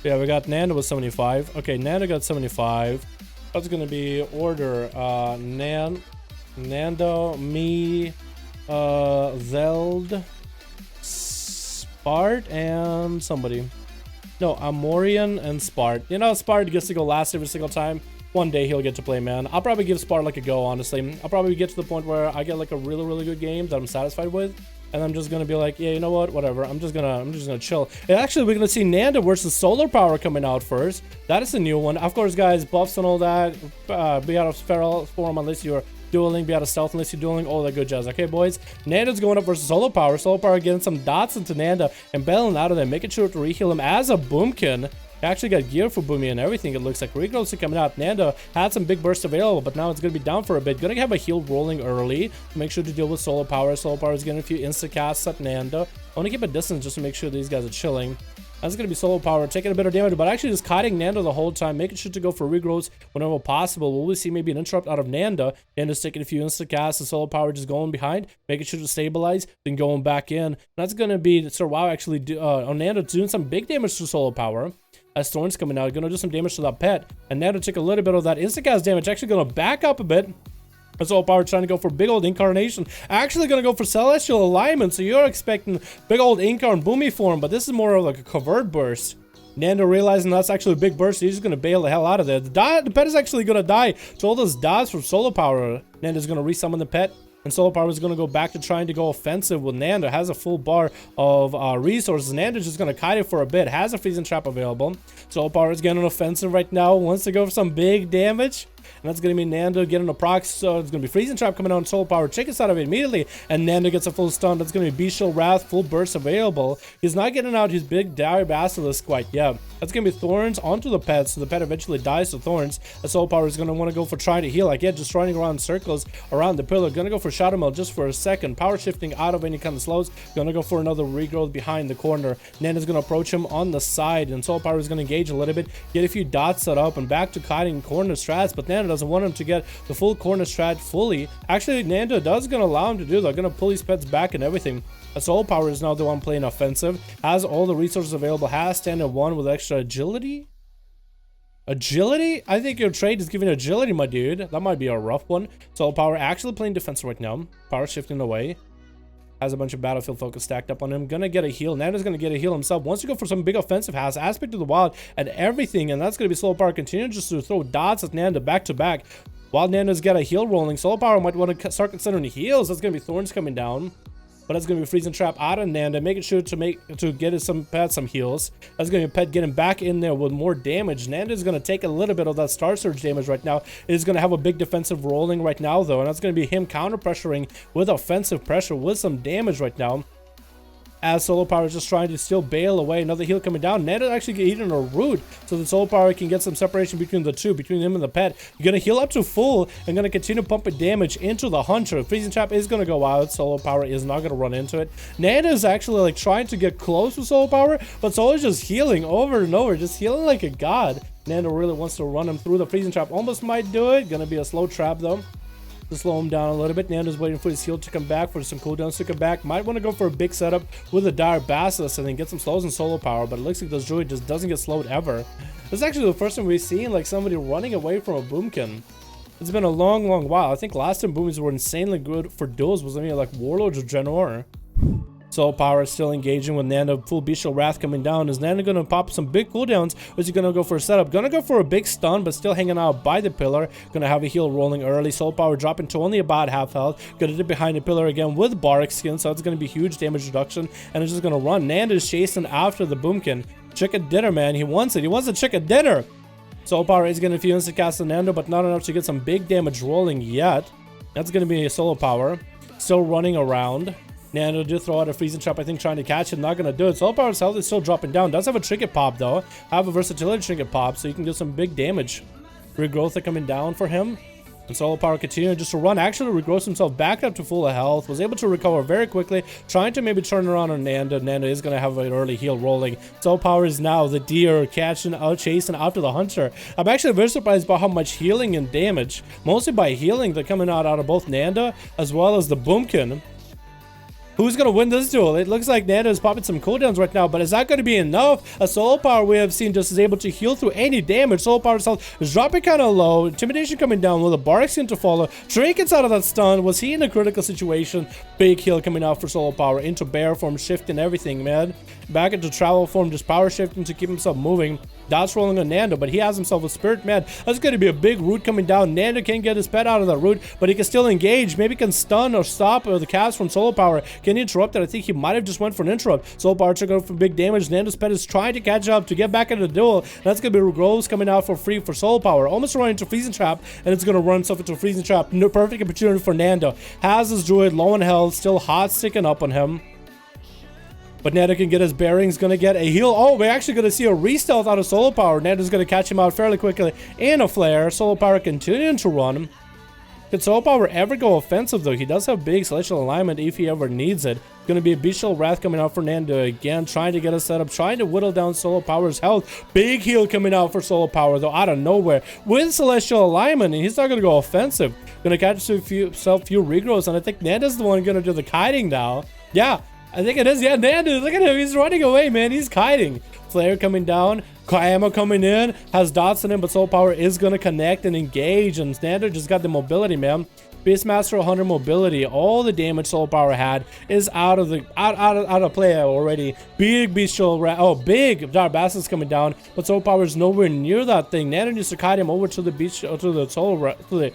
Yeah, we got Nando with 75. Okay, Nando got 75. That's gonna be order. Nando, me, Zeld, Spart, and somebody. No, Amorian and Spart. You know, Spart gets to go last every single time. One day he'll get to play, man. I'll probably give Spart like a go, honestly. I'll probably get to the point where I get like a really good game that I'm satisfied with. And I'm just gonna be like, yeah, you know what, whatever. I'm just gonna chill. And actually, we're gonna see Nando versus Solar Power coming out first. That is a new one. Of course, guys, buffs and all that. Be out of feral form unless you're dueling. Be out of stealth unless you're dueling. All that good jazz. Okay, boys. Nando's going up versus Solar Power. Solar Power getting some dots into Nando and bailing out of there, making sure to reheal him as a boomkin. He actually got gear for Boomy and everything. It looks like regrowths are coming out. Nando had some big bursts available, but now it's going to be down for a bit. Going to have a heal rolling early to make sure to deal with Solar Power. Solar Power is getting a few insta-casts at Nando. I want to keep a distance just to make sure these guys are chilling. That's going to be Solar Power taking a bit of damage, but actually just kiting Nando the whole time, making sure to go for regrowths whenever possible. We'll see maybe an interrupt out of Nando. Nando's taking a few insta-casts, and Solar Power just going behind, making sure to stabilize, then going back in. And that's going to be Sir WoW actually Nando doing some big damage to Solar Power. As Thorns coming out, gonna do some damage to that pet, and Nando took a little bit of that insta-cast damage. Actually gonna back up a bit. Solar Power trying to go for big old Incarnation. Actually gonna go for Celestial Alignment, so you're expecting big old Incarn Boomy form, but this is more of like a covert burst. Nando realizing that's actually a big burst, so he's just gonna bail the hell out of there. The pet is actually gonna die to all those dots from Solar Power. Nando's gonna resummon the pet. And Solar Power is going to go back to trying to go offensive with Nando. Has a full bar of resources. Nando's just going to kite it for a bit. Has a freezing trap available. Solar Power is getting an offensive right now. Wants to go for some big damage. And that's going to be Nando getting a proc. So it's going to be freezing trap coming out on Solar Power. Chickens out of it immediately. And Nando gets a full stun. That's going to be Bestial Wrath. Full burst available. He's not getting out his big Dire Basilisk quite yet. That's going to be Thorns onto the pet. So the pet eventually dies to Thorns. And Solar Power is going to want to go for trying to heal. Again, just running around in circles around the pillar. Going to go for Shadow Meld just for a second. Power shifting out of any kind of slows. Going to go for another regrowth behind the corner. Nando's going to approach him on the side. And Solar Power is going to engage a little bit. Get a few dots set up. And back to kiting corner strats. But Nando doesn't want him to get the full corner strat fully. Actually, Nando does going to allow him to do that. Going to pull his pets back and everything. Solar Power is now the one playing offensive. Has all the resources available. Has standard 1 with extra agility. Agility? I think your trade is giving agility, my dude. That might be a rough one. Solar Power actually playing defense right now. Power shifting away. Has a bunch of battlefield focus stacked up on him. Gonna get a heal. Nando's gonna get a heal himself. Wants to go for some big offensive. Has Aspect of the Wild and everything. And that's gonna be Solar Power continuing just to throw dots at Nando back to back. While Nando's got a heal rolling, Solar Power might want to start considering heals. That's gonna be Thorns coming down. But that's going to be freezing trap out of Nando, making sure to get some heals. That's going to be Pet getting back in there with more damage. Nando is going to take a little bit of that Star Surge damage right now. It is going to have a big defensive rolling right now, though. And that's going to be him counter pressuring with offensive pressure with some damage right now. As Solar Power is just trying to still bail away. Another heal coming down. Nando actually get eaten a root, so the Solar Power can get some separation between the two, between him and the pet. You're going to heal up to full and going to continue pumping damage into the Hunter. Freezing Trap is going to go out. Solar Power is not going to run into it. Nando is actually like trying to get close with Solar Power, but Solar's just healing over and over, just healing like a god. Nando really wants to run him through. The Freezing Trap almost might do it. Going to be a slow trap though. To slow him down a little bit. Nando's waiting for his heal to come back, for some cooldowns to come back. Might want to go for a big setup with a Dire Basilisk and then get some slows and Solar Power, but it looks like this Druid just doesn't get slowed ever. This is actually the first time we've seen like somebody running away from a Boomkin. It's been a long while. I think last time Boomies were insanely good for duels was maybe like Warlords or Genor. Solar Power is still engaging with Nando. Full Bestial Wrath coming down. Is Nando gonna pop some big cooldowns? Or is he gonna go for a setup? Gonna go for a big stun, but still hanging out by the pillar. Gonna have a heal rolling early. Solar Power dropping to only about half health. Gonna dip behind the pillar again with Bark Skin, so it's gonna be huge damage reduction. And it's just gonna run. Nando is chasing after the Boomkin. Chicken dinner, man. He wants it. He wants a chicken dinner. Solar Power is gonna fuse to cast on Nando, but not enough to get some big damage rolling yet. That's gonna be a Solar Power. Still running around. Nando did throw out a freezing trap, I think, trying to catch it. Not gonna do it. Solar Power's health is still dropping down. Does have a trinket pop though. Have a versatility trinket pop, so you can do some big damage. Regrowth are coming down for him. And Solar Power continued just to run, actually regrows himself back up to full health, was able to recover very quickly, trying to maybe turn around on Nanda. Nanda is going to have an early heal rolling. Solar Power is now the deer chasing after the hunter. I'm actually very surprised by how much healing and damage, mostly by healing, that coming out of both Nanda as well as the Boomkin. Who's going to win this duel? It looks like Nanda is popping some cooldowns right now, but is that going to be enough? A Solar Power we have seen just is able to heal through any damage. Solar Power's health is dropping kind of low. Intimidation coming down with a Bardic Skin to follow. Drake gets out of that stun. Was he in a critical situation? Big heal coming out for Solar Power. Into bear form, shifting everything, man. Back into travel form, just power shifting to keep himself moving. Dots rolling on Nanda, but he has himself a Spirit, man. That's going to be a big root coming down. Nanda can't get his pet out of that root, but he can still engage. Maybe can stun or stop the cast from Solar Power. Can he interrupt it? I think he might have just went for an interrupt. Solar Power took out for big damage. Nanda's pet is trying to catch up to get back into the duel. That's going to be Groves coming out for free for Solar Power. Almost running into Freezing Trap, and it's going to run himself into a Freezing Trap. No, perfect opportunity for Nanda. Has his Druid low in health, still hot sticking up on him. But Nanda can get his bearings, gonna get a heal. Oh, we're actually gonna see a re-stealth out of Solar Power. Nanda's gonna catch him out fairly quickly in a flare. Solar Power continuing to run. Can Solar Power ever go offensive though? He does have big Celestial Alignment if he ever needs it. Gonna be a Bestial Wrath coming out for Nanda again, trying to get a setup, trying to whittle down Solar Power's health. Big heal coming out for Solar Power though, out of nowhere with Celestial Alignment, and he's not gonna go offensive. Gonna catch himself few regrows, and I think Nanda's the one gonna do the kiting now. Yeah. I think it is. Yeah, Nanda, look at him. He's running away, man. He's kiting. Flare coming down. Ammo coming in. Has dots in him, but Soul Power is going to connect and engage. And Nanda just got the mobility, man. Beastmaster 100 mobility. All the damage Soul Power had is out of play already. Big Bestial Wrath. Oh, big Darbasis coming down, but Soul Power is nowhere near that thing. Nanda needs to kite him over to the beach, to the Solar, to the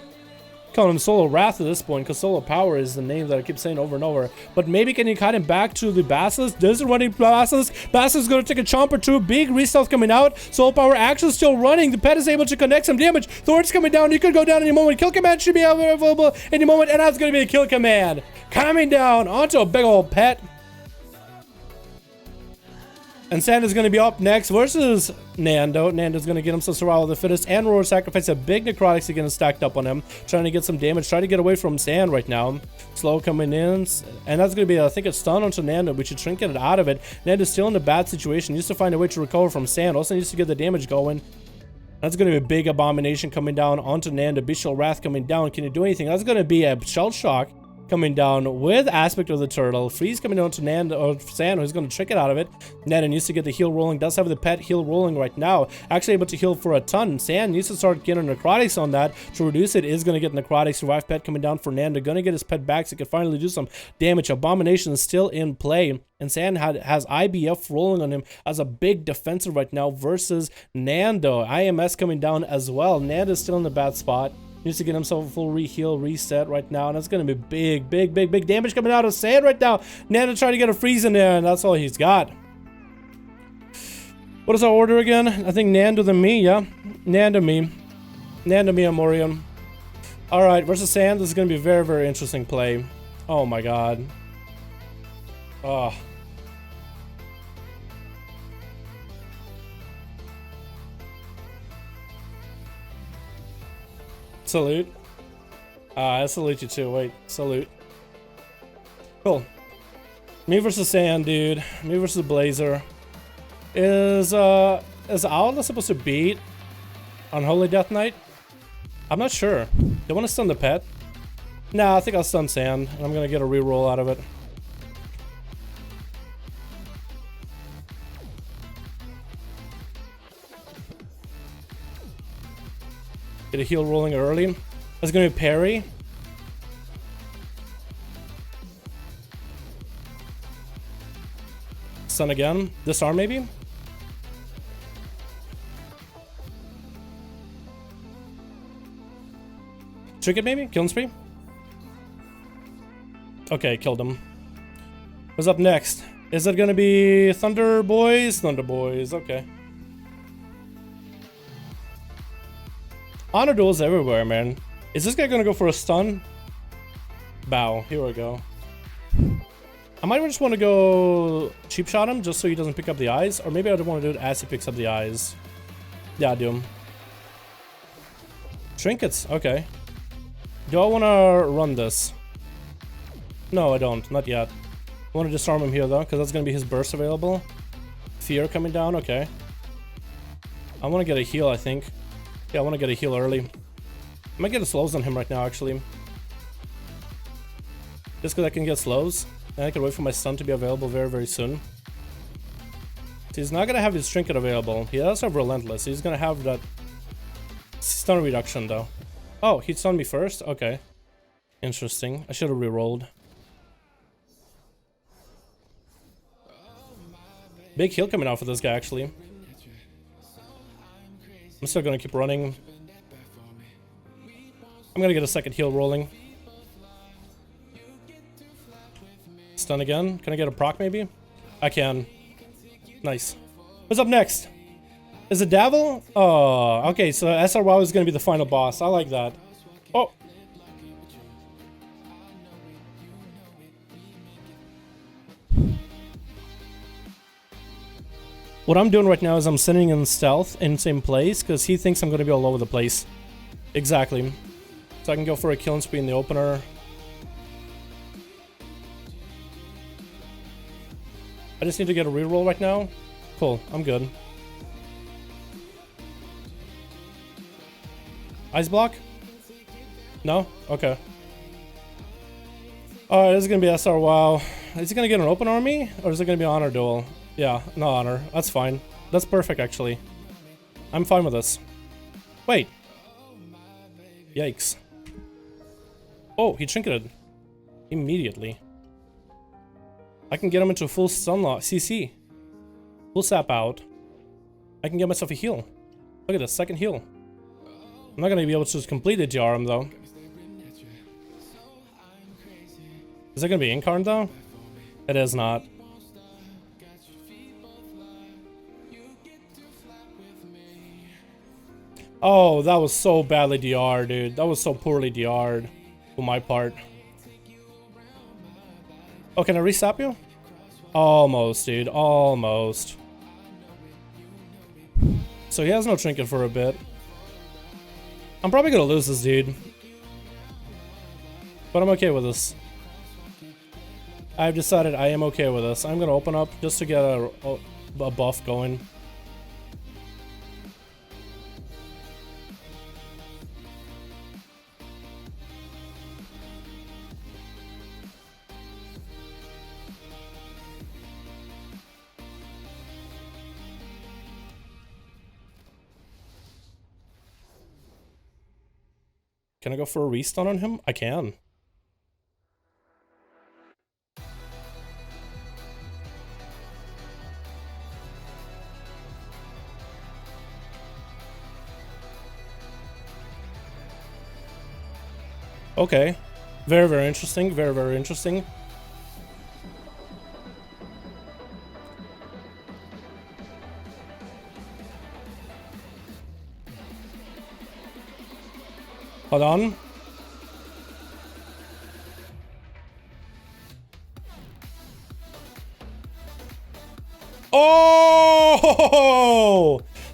calling him Solar Wrath at this point, because Solar Power is the name that I keep saying over and over. But maybe can you cut him back to the Basilisk? There's a running Basilisk. Basilisk is going to take a chomp or two. Big re-stealth coming out. Solar Power actually still running. The pet is able to connect some damage. Thor's coming down. He could go down any moment. Kill command should be available any moment, and that's going to be a kill command coming down onto a big old pet. And Santa's going to be up next versus Nando. Nando's going to get himself Survival of the Fittest and Roar Sacrifice. A big Necrotics again stacked up on him. Trying to get some damage. Trying to get away from Sand right now. Slow coming in. And that's going to be, I think, a stun onto Nando. We should trinket it out of it. Nando's still in a bad situation. Needs to find a way to recover from Sand. Also needs to get the damage going. That's going to be a big Abomination coming down onto Nando. Bestial Wrath coming down. Can you do anything? That's going to be a Shell Shock coming down with Aspect of the Turtle. Freeze coming down to Nanda or Sand, who's going to trick it out of it. Nanda needs to get the heal rolling. Does have the pet heal rolling right now. Actually able to heal for a ton. Sand needs to start getting Necrotics on that. To reduce it, is going to get Necrotics. Survive pet coming down for Nanda. Going to get his pet back so he can finally do some damage. Abomination is still in play. And Sand has IBF rolling on him as a big defensive right now versus Nando. IMS coming down as well. Nando's still in the bad spot. Needs to get himself a full re-heal reset right now, and that's going to be big damage coming out of Sand right now. Nando trying to get a freeze in there, and that's all he's got. What is our order again? I think Nando then me, yeah? Nando me, Amorian. Alright, versus Sand. This is going to be a very interesting play. Oh my god. Oh. Salute. I salute you too. Wait, salute. Cool. Me versus Sand, dude. Me versus Blazer. Is Outlaw supposed to beat Unholy Death Knight? I'm not sure. Do you want to stun the pet? Nah, I think I'll stun Sand, and I'm gonna get a reroll out of it. Get a heal rolling early. That's gonna be parry. Stun again. Disarm maybe? Trinket maybe? Kill spree? Okay, killed him. What's up next? Is it gonna be Thunder Boys? Thunder Boys, okay. Honor duels everywhere, man. Is this guy gonna go for a stun? Bow. Here we go. I might just want to go cheap shot him just so he doesn't pick up the eyes. Or maybe I don't want to do it as he picks up the eyes. Yeah, I do him. Trinkets. Okay. Do I want to run this? No, I don't. Not yet. I want to disarm him here, though, because that's going to be his burst available. Fear coming down. Okay. I want to get a heal, I think. Yeah, I want to get a heal early. I might get a slows on him right now, actually. Just because I can get slows. And I can wait for my stun to be available very, very soon. So he's not going to have his trinket available. He does have relentless. He's going to have that stun reduction, though. Oh, he stunned me first? Okay. Interesting. I should have re-rolled. Big heal coming out for this guy, actually. I'm still going to keep running. I'm going to get a second heal rolling. Stun again. Can I get a proc, maybe? I can. Nice. What's up next? Is it Davil? Oh, okay, so SRWoW is going to be the final boss. I like that. Oh! What I'm doing right now is I'm sitting in stealth in the same place because he thinks I'm going to be all over the place. Exactly. So I can go for a killing spree in the opener. I just need to get a reroll right now. Cool, I'm good. Ice block? No? Okay. Alright, this is gonna be SR WoW. Is he gonna get an open army? Or is it gonna be honor duel? Yeah, no honor. That's fine. That's perfect, actually. I'm fine with this. Wait. Yikes. Oh, he trinketed. Immediately. I can get him into a full stun lock. CC. Full sap out. I can get myself a heal. Look at this, second heal. I'm not gonna be able to just completely GR him, though. Is that gonna be incarn, though? It is not. Oh, that was so badly DR'd, dude. That was so poorly DR'd for my part. Oh, can I resap you? Almost, dude. Almost. So he has no trinket for a bit. I'm probably gonna lose this dude. But I'm okay with this. I've decided I am okay with this. I'm gonna open up just to get a buff going. Can I go for a restun on him? I can. Okay. Very, very interesting. Very, very interesting. Hold on. Oh!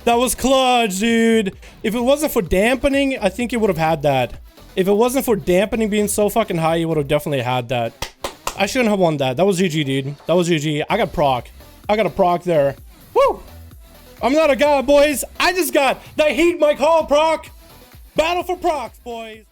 That was clutch, dude. If it wasn't for dampening, I think you would have had that. If it wasn't for dampening being so fucking high, you would have definitely had that. I shouldn't have won that. That was GG, dude. That was GG. I got proc. I got a proc there. Woo! I'm not a god, boys. I just got the Heat Mike Hall proc. Battle for procs, boys.